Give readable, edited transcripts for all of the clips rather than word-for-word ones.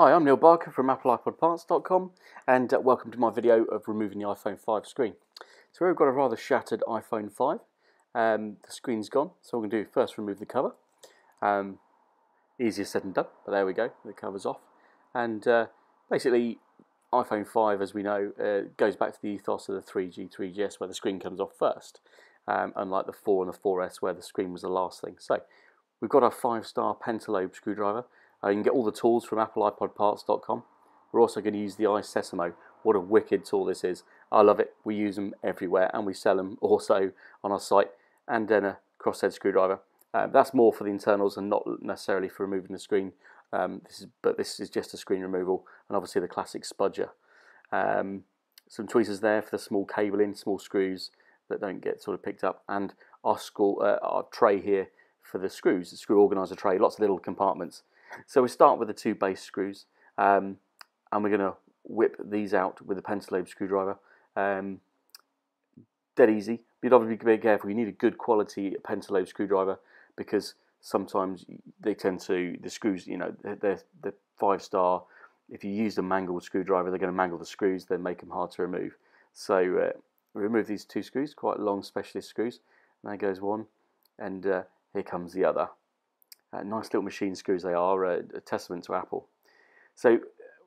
Hi, I'm Neil Barker from AppleiPodParts.com and welcome to my video of removing the iPhone 5 screen. So we've got a rather shattered iPhone 5. The screen's gone, so we're going to do first remove the cover. Easier said than done, but there we go, the cover's off. And basically iPhone 5, as we know, goes back to the ethos of the 3G, 3GS where the screen comes off first, unlike the 4 and the 4S where the screen was the last thing. So we've got our 5-star pentalobe screwdriver. You can get all the tools from AppleiPodParts.com. We're also going to use the iSesamo. What a wicked tool this is. I love it. We use them everywhere and we sell them also on our site. And then a crosshead screwdriver. That's more for the internals and not necessarily for removing the screen. But this is just a screen removal, and obviously the classic spudger. Some tweezers there for the small cabling, small screws that don't get sort of picked up, and our tray here for the screws, the screw organizer tray, lots of little compartments. So we start with the 2 base screws, and we're going to whip these out with the pentalobe screwdriver. Dead easy. You'd obviously be careful. You need a good quality pentalobe screwdriver because sometimes they tend to, the screws, you know, they're 5-star. If you use a mangled screwdriver, they're going to mangle the screws, then make them hard to remove. So we remove these 2 screws, quite long specialist screws. And there goes one, and here comes the other. Nice little machine screws they are, a testament to Apple. So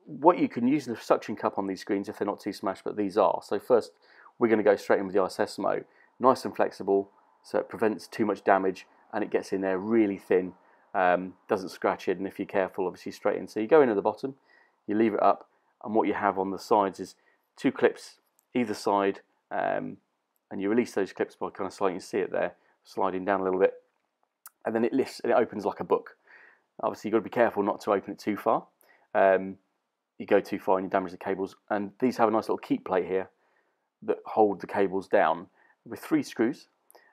what you can use in the suction cup on these screens if they're not too smashed, but these are. So first we're going to go straight in with the iSesamo. Nice and flexible, so it prevents too much damage and it gets in there really thin, doesn't scratch it, and if you're careful, obviously straight in. So you go in at the bottom, you leave it up, and what you have on the sides is 2 clips either side, and you release those clips by kind of sliding, you see it there, sliding down a little bit. And then it lifts and it opens like a book. Obviously, you've got to be careful not to open it too far. You go too far and you damage the cables. And these have a nice little keep plate here that hold the cables down with 3 screws.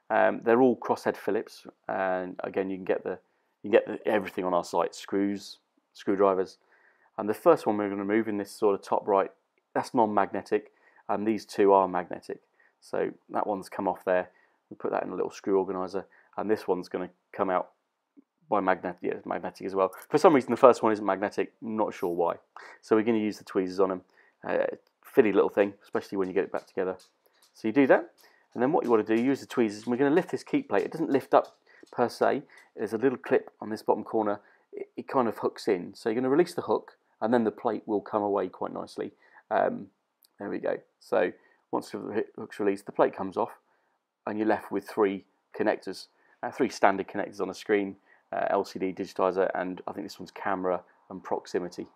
They're all crosshead Phillips, and again, you can get everything on our site: screws, screwdrivers. And the first one we're going to remove in this sort of top right, that's non-magnetic, and these 2 are magnetic. So that one's come off there. We put that in a little screw organizer. And this one's going to come out by magnetic, yeah, it's magnetic as well. For some reason the first one isn't magnetic, not sure why. So we're going to use the tweezers on them. Fiddly little thing, especially when you get it back together. So you do that, and then what you want to do, use the tweezers, and we're going to lift this keep plate. It doesn't lift up per se, there's a little clip on this bottom corner, it kind of hooks in. So you're going to release the hook, and then the plate will come away quite nicely. There we go. So once the hook's released, the plate comes off, and you're left with 3 connectors. 3 standard connectors on a screen, LCD digitizer, and I think this one's camera and proximity.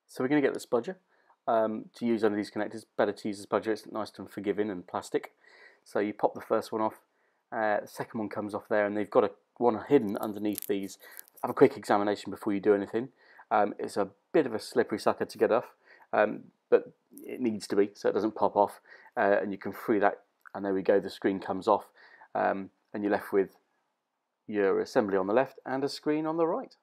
So we're going to get the spudger. To use under these connectors, better to use the spudger, it's nice and forgiving and plastic. So you pop the first one off, the second one comes off there, and they've got one hidden underneath these. Have a quick examination before you do anything. It's a bit of a slippery sucker to get off, but it needs to be so it doesn't pop off, and you can free that, and there we go, the screen comes off, and you're left with your assembly on the left and a screen on the right.